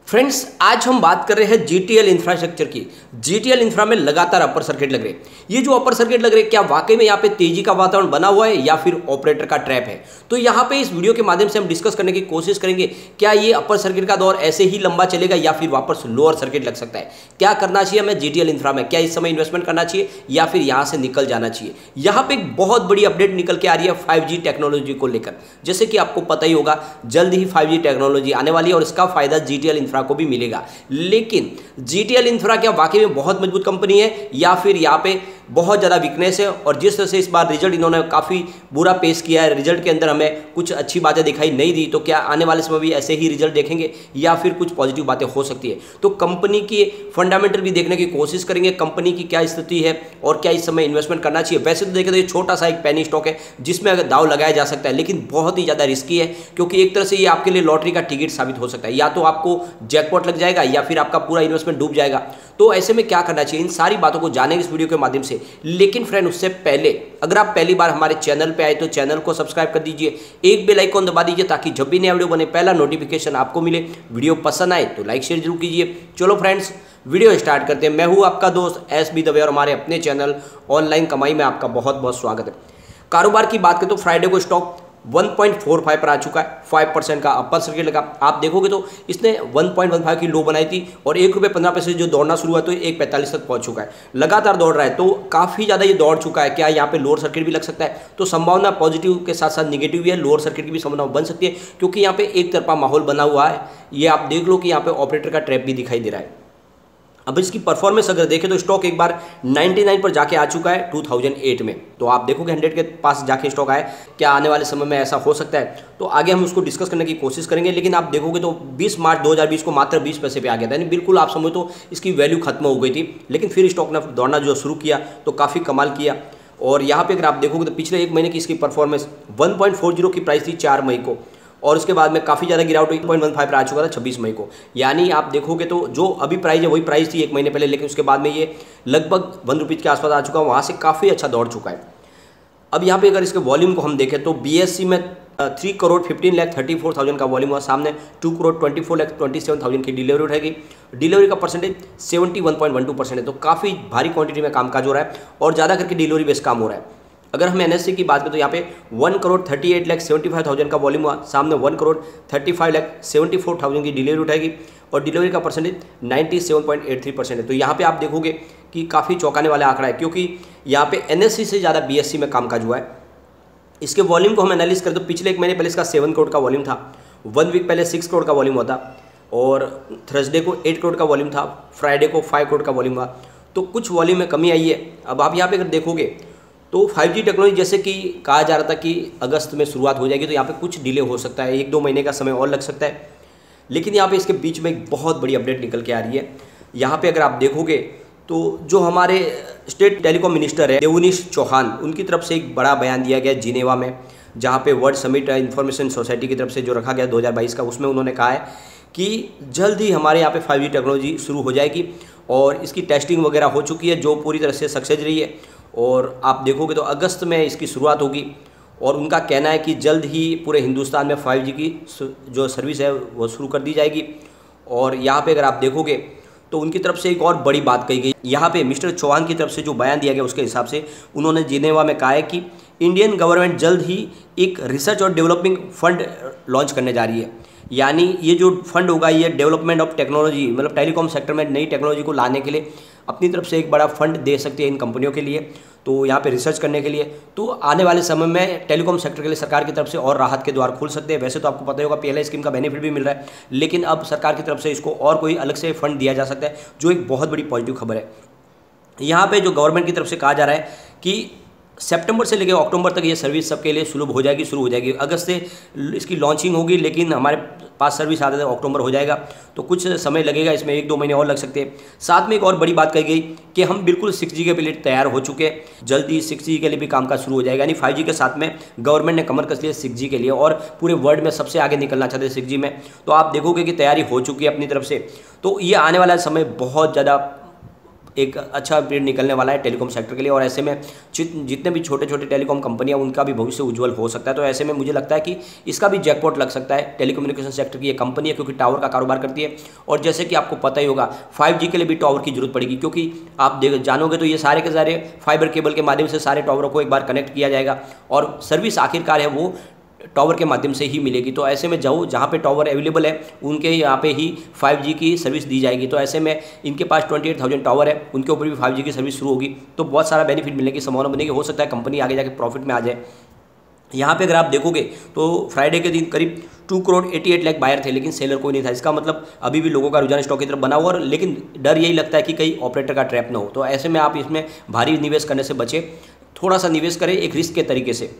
Friends, आज हम बात कर रहे हैं जीटीएल इंफ्रास्ट्रक्चर की। जीटीएल इंफ्रा में लगातार अपर सर्किट लग रहे हैं। ये जो अपर सर्किट लग रहे हैं, क्या वाकई में यहाँ पे तेजी का वातावरण बना हुआ है या फिर ऑपरेटर का ट्रैप है? तो यहाँ पे इस वीडियो के माध्यम से हम डिस्कस करने की कोशिश करेंगे, क्या ये अपर सर्किट का दौर ऐसे ही लंबा चलेगा या फिर वापस लोअर सर्किट लग सकता है? क्या करना चाहिए हमें जीटीएल इंफ्रा में? क्या इस समय इन्वेस्टमेंट करना चाहिए या फिर यहाँ से निकल जाना चाहिए? यहाँ पे एक बहुत बड़ी अपडेट निकल के आ रही है 5G टेक्नोलॉजी को लेकर। जैसे कि आपको पता ही होगा, जल्द ही 5G टेक्नोलॉजी आने वाली है और इसका फायदा जीटीएल इंफ्रा को भी मिलेगा। लेकिन जीटीएल इंफ्रा क्या वाकई में बहुत मजबूत कंपनी है या फिर यहाँ पे बहुत ज़्यादा वीकनेस है? और जिस तरह से इस बार रिजल्ट इन्होंने काफ़ी बुरा पेश किया है, रिजल्ट के अंदर हमें कुछ अच्छी बातें दिखाई नहीं दी, तो क्या आने वाले समय भी ऐसे ही रिजल्ट देखेंगे या फिर कुछ पॉजिटिव बातें हो सकती है? तो कंपनी की फंडामेंटल भी देखने की कोशिश करेंगे, कंपनी की क्या स्थिति है और क्या इस समय इन्वेस्टमेंट करना चाहिए। वैसे तो देखें तो ये छोटा सा एक पेनी स्टॉक है जिसमें अगर दाव लगाया जा सकता है, लेकिन बहुत ही ज़्यादा रिस्की है, क्योंकि एक तरह से ये आपके लिए लॉटरी का टिकट साबित हो सकता है। या तो आपको जैकपॉट लग जाएगा या फिर आपका पूरा इन्वेस्टमेंट डूब जाएगा। तो ऐसे में क्या करना चाहिए, इन सारी बातों को जानेंगे इस वीडियो के माध्यम से। लेकिन फ्रेंड, उससे पहले अगर आप पहली बार हमारे चैनल पे आए तो चैनल को सब्सक्राइब कर दीजिए, एक बेल आइकॉन दबा दीजिए ताकि जब भी नया वीडियो बने पहला नोटिफिकेशन आपको मिले। वीडियो पसंद आए तो लाइक शेयर जरूर कीजिए। चलो फ्रेंड्स, वीडियो स्टार्ट करते हैं। मैं हूं आपका दोस्त एसबी दवे और हमारे अपने चैनल ऑनलाइन कमाई में आपका बहुत बहुत स्वागत है। कारोबार की बात करें तो फ्राइडे को स्टॉक 1.45 पर आ चुका है, 5% का अपर सर्किट लगा। आप देखोगे तो इसने 1.15 की लो बनाई थी और ₹1.15 जो दौड़ना शुरू हुआ तो 1.45 तक पहुंच चुका है। लगातार दौड़ रहा है, तो काफ़ी ज़्यादा ये दौड़ चुका है। क्या यहाँ पे लोअर सर्किट भी लग सकता है? तो संभावना पॉजिटिव के साथ साथ निगेटिव भी है, लोअर सर्किट की भी संभावना बन सकती है, क्योंकि यहाँ पे एक तरफा माहौल बना हुआ है। ये आप देख लो कि यहाँ पे ऑपरेटर का ट्रैप भी दिखाई दे रहा है। अब इसकी परफॉर्मेंस अगर देखें तो स्टॉक एक बार 99 पर जाके आ चुका है 2008 में। तो आप देखोगे 100 के पास जाके स्टॉक आए। क्या आने वाले समय में ऐसा हो सकता है? तो आगे हम उसको डिस्कस करने की कोशिश करेंगे। लेकिन आप देखोगे तो 20 मार्च 2020 को मात्र 20 पैसे पे आ गया था, यानी बिल्कुल आप समझो तो इसकी वैल्यू खत्म हो गई थी। लेकिन फिर स्टॉक ने दौड़ना जो शुरू किया तो काफ़ी कमाल किया। और यहाँ पर अगर आप देखोगे तो पिछले एक महीने की इसकी परफॉर्मेंस 1.40 की प्राइस थी 4 मई को, और उसके बाद में काफ़ी ज़्यादा गिरावट 1.15 पर आ चुका था 26 मई को। यानी आप देखोगे तो जो अभी प्राइस है वही प्राइस थी एक महीने पहले, लेकिन उसके बाद में ये लगभग ₹1 के आसपास आ चुका है। वहाँ से काफ़ी अच्छा दौड़ चुका है। अब यहाँ पे अगर इसके वॉल्यूम को हम देखें तो बीएससी में 3,15,34,000 का वॉल्यूम हुआ, सामने 2,24,27,000 की डिलीवरी उठाएगी। डिलीवरी का परसेंटेज 71.12% है, तो काफ़ी भारी क्वांटिटी में काम काज हो रहा है और ज़्यादा करके डिलीवरी बेस्ड काम हो रहा है। अगर हम एनएससी की बात करें तो यहाँ पे 1,38,75,000 का वॉल्यूम हुआ, सामने 1,35,74,000 की डिलीवरी उठाएगी और डिलीवरी का परसेंटेज 97.83% है। तो यहाँ पे आप देखोगे कि काफ़ी चौंकाने वाला आंकड़ा है, क्योंकि यहाँ पे एनएससी से ज़्यादा बीएससी में कामकाज हुआ है। इसके वॉल्यूम को हम एनालिस करें तो पिछले एक महीने पहले इसका 7 करोड़ का वॉल्यूम था, 1 वीक पहले 6 करोड़ का वॉल्यूम हुआ था, और थर्सडे को 8 करोड़ का वॉल्यूम था, फ्राइडे को 5 करोड़ का वॉल्यूम हुआ। तो कुछ वॉल्यूम में कमी आई है। अब आप यहाँ पे अगर देखोगे तो 5G टेक्नोलॉजी जैसे कि कहा जा रहा था कि अगस्त में शुरुआत हो जाएगी, तो यहाँ पे कुछ डिले हो सकता है, 1-2 महीने का समय और लग सकता है। लेकिन यहाँ पे इसके बीच में एक बहुत बड़ी अपडेट निकल के आ रही है। यहाँ पे अगर आप देखोगे तो जो हमारे स्टेट टेलीकॉम मिनिस्टर है देवनीश चौहान, उनकी तरफ से एक बड़ा बयान दिया गया जिनेवा में, जहाँ पे वर्ल्ड समिट इंफॉर्मेशन सोसाइटी की तरफ से जो रखा गया 2022 का, उसमें उन्होंने कहा है कि जल्द ही हमारे यहाँ पे 5G टेक्नोलॉजी शुरू हो जाएगी और इसकी टेस्टिंग वगैरह हो चुकी है जो पूरी तरह से सक्सेस रही है। और आप देखोगे तो अगस्त में इसकी शुरुआत होगी और उनका कहना है कि जल्द ही पूरे हिंदुस्तान में 5G की जो सर्विस है वो शुरू कर दी जाएगी। और यहाँ पे अगर आप देखोगे तो उनकी तरफ से एक और बड़ी बात कही गई। यहाँ पे मिस्टर चौहान की तरफ से जो बयान दिया गया उसके हिसाब से उन्होंने जिनेवा में कहा है कि इंडियन गवर्नमेंट जल्द ही एक रिसर्च और डेवलपिंग फंड लॉन्च करने जा रही है। यानी ये जो फंड होगा ये डेवलपमेंट ऑफ टेक्नोलॉजी, मतलब टेलीकॉम सेक्टर में नई टेक्नोलॉजी को लाने के लिए अपनी तरफ से एक बड़ा फंड दे सकती है इन कंपनियों के लिए, तो यहाँ पे रिसर्च करने के लिए। तो आने वाले समय में टेलीकॉम सेक्टर के लिए सरकार की तरफ से और राहत के द्वार खुल सकते हैं। वैसे तो आपको पता होगा पीएलआई स्कीम का बेनिफिट भी मिल रहा है, लेकिन अब सरकार की तरफ से इसको और कोई अलग से फंड दिया जा सकता है, जो एक बहुत बड़ी पॉजिटिव खबर है। यहाँ पे जो गवर्नमेंट की तरफ से कहा जा रहा है कि सितंबर से लेकर अक्टूबर तक ये सर्विस सबके लिए सुलभ हो जाएगी, शुरू हो जाएगी। अगस्त से इसकी लॉन्चिंग होगी, लेकिन हमारे पास सर्विस आते थे अक्टूबर हो जाएगा, तो कुछ समय लगेगा, इसमें 1-2 महीने और लग सकते हैं। साथ में एक और बड़ी बात कही गई कि हम बिल्कुल 6G के लिए तैयार हो चुके हैं, जल्दी 6G के लिए भी कामकाज शुरू हो जाएगा। यानी 5G के साथ में गवर्नमेंट ने कमर कस ली है 6G के लिए और पूरे वर्ल्ड में सबसे आगे निकलना चाहते हैं 6G में। तो आप देखोगे कि तैयारी हो चुकी है अपनी तरफ से। तो ये आने वाला समय बहुत ज़्यादा एक अच्छा पीरियड निकलने वाला है टेलीकॉम सेक्टर के लिए, और ऐसे में जितने भी छोटे छोटे टेलीकॉम कंपनियां उनका भी भविष्य उज्जवल हो सकता है। तो ऐसे में मुझे लगता है कि इसका भी जैकपॉट लग सकता है। टेलीकम्युनिकेशन सेक्टर की ये कंपनी है क्योंकि टावर का कारोबार करती है, और जैसे कि आपको पता ही होगा 5G के लिए भी टावर की जरूरत पड़ेगी, क्योंकि आप जानोगे तो ये सारे के सारे फाइबर केबल के माध्यम से सारे टावरों को एक बार कनेक्ट किया जाएगा, और सर्विस आखिरकार है वो टावर के माध्यम से ही मिलेगी। तो ऐसे में जहाँ पे टावर अवेलेबल है उनके यहाँ पे ही 5G की सर्विस दी जाएगी। तो ऐसे में इनके पास 28,000 टावर है, उनके ऊपर भी 5G की सर्विस शुरू होगी, तो बहुत सारा बेनिफिट मिलने की संभावना बनेगी। हो सकता है कंपनी आगे जाके प्रॉफिट में आ जाए। यहाँ पे अगर आप देखोगे तो फ्राइडे के दिन करीब 2 करोड़ 88 लाख बायर थे, लेकिन सेलर कोई नहीं था। इसका मतलब अभी भी लोगों का रुझान स्टॉक की तरफ बना हुआ, और लेकिन डर यही लगता है कि कहीं ऑपरेटर का ट्रैप ना हो। तो ऐसे में आप इसमें भारी निवेश करने से बचे, थोड़ा सा निवेश करें एक रिस्क के तरीके से।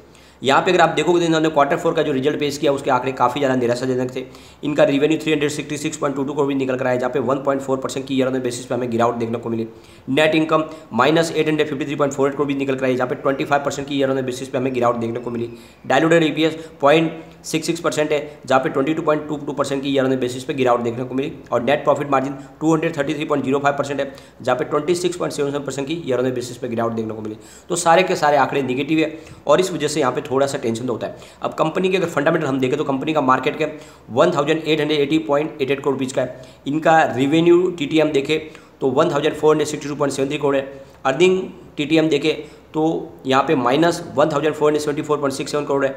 यहाँ पे अगर आप देखोगे तो इन्होंने Q4 का जो रिजल्ट पेश किया उसके आंकड़े काफ़ी ज़्यादा निराशाजनक थे। इनका रेवेन्यू 366.22 करोड़ भी निकल कर आया, जहाँ पे 1.4% की ईयर ऑन बेसिस पे हमें गिरावट देखने को मिली। नेट इनकम -853.48 करोड़ भी निकल कर आई, जहाँ पे 25% की ईयर ऑन बेसिस पे हमें गिरावट देखने को मिली। डायलूटेड EPS 0.66% है, जहाँ पे 22.22% की ईयर ऑन बेसिस पे गिरावट देखने को मिली। और नेट प्रॉफिट मार्जिन 233.05% है, जहाँ पे 26.77% की ईयर ऑन बेसिस पे गिरावट देखने को मिली। तो सारे के सारे आंकड़े निगेटिव है, और इस वजह से यहाँ पे थोड़ा सा टेंशन तो होता है। अब कंपनी के अगर फंडामेंटल हम देखें तो कंपनी का मार्केट कैप 1880.88 करोड़ रुपीज़ का है। इनका रेवेन्यू TTM देखें तो 1462.73 करोड़ है। अर्निंग TTM देखें तो यहाँ पे -1474.67 करोड़ है।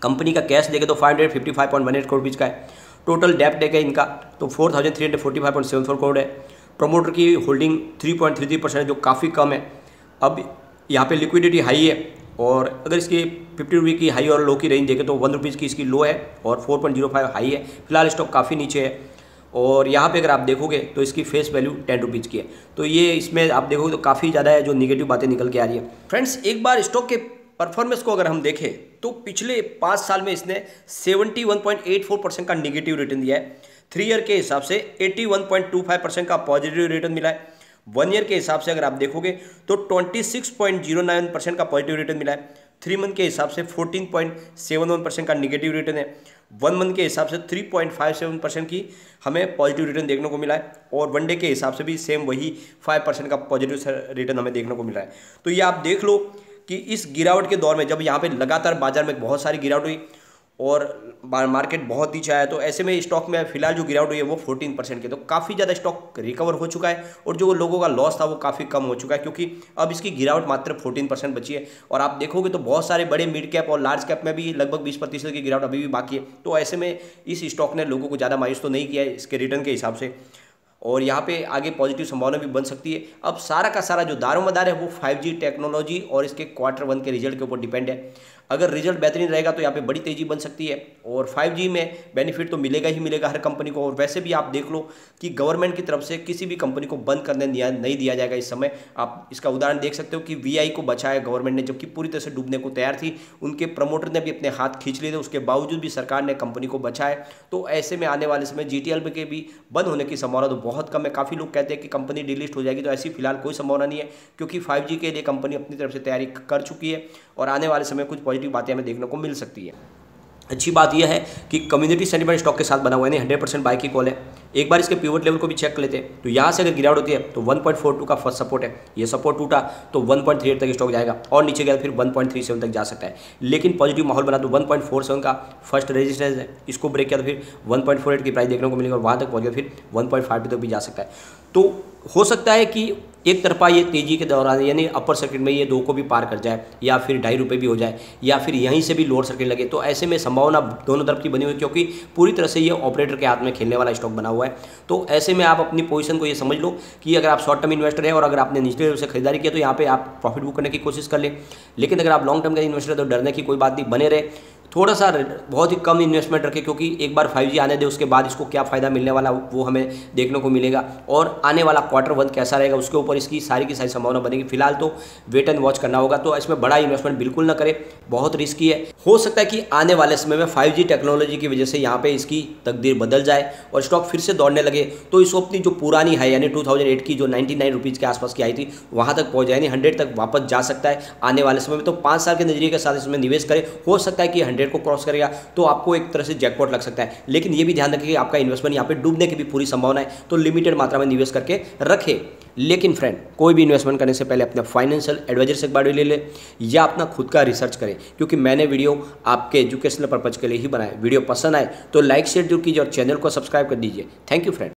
कंपनी का कैश देखें तो 555.18 करोड़ रुपीज़ का है। टोटल डेप्ट देखें इनका तो 4345.74 करोड़ है। प्रमोटर की होल्डिंग 3.33% जो काफ़ी कम है। अब यहाँ पे लिक्विडिटी हाई है, और अगर इसकी 50 रुपये की हाई और लो की रेंज देखें तो 1 रुपीज़ की इसकी लो है और 4.05 हाई है। फिलहाल स्टॉक काफ़ी नीचे है, और यहाँ पे अगर आप देखोगे तो इसकी फेस वैल्यू 10 रुपीज़ की है। तो ये इसमें आप देखोगे तो काफ़ी ज़्यादा है जो निगेटिव बातें निकल के आ रही है। फ्रेंड्स, एक बार स्टॉक के परफॉर्मेंस को अगर हम देखें तो पिछले 5 साल में इसने 71.84% का निगेटिव रिटर्न दिया है। 3 ईयर के हिसाब से 81.25% का पॉजिटिव रिटर्न मिला है। 1 ईयर के हिसाब से अगर आप देखोगे तो 26.09% का पॉजिटिव रिटर्न मिला है। 3 मंथ के हिसाब से 14.71% का निगेटिव रिटर्न है। 1 मंथ के हिसाब से 3.57% की हमें पॉजिटिव रिटर्न देखने को मिला है, और 1 डे के हिसाब से भी सेम वही 5% का पॉजिटिव रिटर्न हमें देखने को मिल रहा है। तो ये आप देख लो कि इस गिरावट के दौर में जब यहाँ पे लगातार बाजार में बहुत सारी गिरावट हुई और मार्केट बहुत नीचे आया, तो ऐसे में स्टॉक में फिलहाल जो गिरावट हुई है वो 14% की, तो काफ़ी ज़्यादा स्टॉक रिकवर हो चुका है, और जो लोगों का लॉस था वो काफ़ी कम हो चुका है, क्योंकि अब इसकी गिरावट मात्र 14% बची है। और आप देखोगे तो बहुत सारे बड़े मिड कैप और लार्ज कैप में भी लगभग 20% की गिरावट अभी भी बाकी है। तो ऐसे में इस स्टॉक ने लोगों को ज़्यादा मायूस तो नहीं किया है इसके रिटर्न के हिसाब से, और यहाँ पे आगे पॉजिटिव संभावना भी बन सकती है। अब सारा का सारा जो दारोमदार है वो 5G टेक्नोलॉजी और इसके Q1 के रिजल्ट के ऊपर डिपेंड है। अगर रिजल्ट बेहतरीन रहेगा तो यहाँ पे बड़ी तेजी बन सकती है, और 5G में बेनिफिट तो मिलेगा ही मिलेगा हर कंपनी को। और वैसे भी आप देख लो कि गवर्नमेंट की तरफ से किसी भी कंपनी को बंद करने नहीं दिया जाएगा इस समय। आप इसका उदाहरण देख सकते हो कि VI को बचाया गवर्नमेंट ने, जबकि पूरी तरह से डूबने को तैयार थी। उनके प्रमोटर ने भी अपने हाथ खींच लिए थे, उसके बावजूद भी सरकार ने कंपनी को बचाया। तो ऐसे में आने वाले समय GTL के भी बंद होने की संभावना तो बहुत कम है। काफ़ी लोग कहते हैं कि कंपनी डिलिस्ट हो जाएगी, तो ऐसी फिलहाल कोई संभावना नहीं है, क्योंकि 5G के लिए कंपनी अपनी तरफ से तैयारी कर चुकी है, और आने वाले समय कुछ पॉजिटिव बातें हमें देखने को मिल सकती है। अच्छी बात यह है कि कम्युनिटी सेंटिमेंट स्टॉक के साथ बना हुआ है, 100% बाय की कॉल है। एक बार इसके पिवट लेवल को भी चेक कर लेते हैं, तो यहाँ से अगर गिरावट होती है तो 1.42 का फर्स्ट सपोर्ट है, ये सपोर्ट टूटा तो 1.38 तक स्टॉक जाएगा, और नीचे गया फिर 1.37 तक जा सकता है। लेकिन पॉजिटिव माहौल बना तो 1.47 का फर्स्ट रेजिस्टेंस है, इसको ब्रेक किया तो फिर 1.48 की प्राइस देखने को मिलेगी, और वहाँ तक पहुँच गया फिर 1.52 तक भी जा सकता है। तो हो सकता है कि एक तरफा ये तेजी के दौरान यानी अपर सर्किट में ये 2 को भी पार कर जाए, या फिर 2.5 रुपये भी हो जाए, या फिर यहीं से भी लोअर सर्किट लगे। तो ऐसे में संभावना दोनों तरफ की बनी हुई है, क्योंकि पूरी तरह से ये ऑपरेटर के हाथ में खेलने वाला स्टॉक बना हुआ है। तो ऐसे में आप अपनी पोजीशन को ये समझ लो कि अगर आप शॉर्ट टर्म इन्वेस्टर है और अगर आपने निचले लेवल से खरीदारी किया तो यहाँ पे आप प्रॉफिट बुक करने की कोशिश कर लें। लेकिन अगर आप लॉन्ग टर्म के इन्वेस्टर है तो डरने की कोई बात नहीं, बने रहे, थोड़ा सा बहुत ही कम इन्वेस्टमेंट रखें, क्योंकि एक बार 5G आने दे उसके बाद इसको क्या फ़ायदा मिलने वाला वो हमें देखने को मिलेगा, और आने वाला Q1 कैसा रहेगा उसके ऊपर इसकी सारी की सारी संभावना बनेगी। फिलहाल तो वेट एंड वॉच करना होगा। तो इसमें बड़ा इन्वेस्टमेंट बिल्कुल ना करें, बहुत रिस्की है। हो सकता है कि आने वाले समय में 5G टेक्नोलॉजी की वजह से यहाँ पे इसकी तकदीर बदल जाए और स्टॉक फिर से दौड़ने लगे, तो इसको अपनी जो पुरानी है यानी 2008 की जो 99 रुपीज़ के आसपास की आई थी वहाँ तक पहुँच जाए, यानी 100 तक वापस जा सकता है आने वाले समय में। तो 5 साल के नजरिए के साथ इसमें निवेश करें, हो सकता है कि 100 100 को क्रॉस करेगा तो आपको एक तरह से जैकपॉट लग सकता है। लेकिन ये भी ध्यान रखिए कि आपका इन्वेस्टमेंट यहाँ पे डूबने की भी पूरी संभावना है, तो लिमिटेड मात्रा में निवेश करके रखें। लेकिन फ्रेंड, कोई भी इन्वेस्टमेंट करने से पहले अपने फाइनेंशियल एडवाइजर से एक बार ले ले या अपना खुद का रिसर्च करें, क्योंकि मैंने वीडियो आपके एजुकेशनल पर्पज के लिए ही बनाया। वीडियो पसंद आए तो लाइक शेयर जरूर कीजिए और चैनल को सब्सक्राइब कर दीजिए। Thank you friend.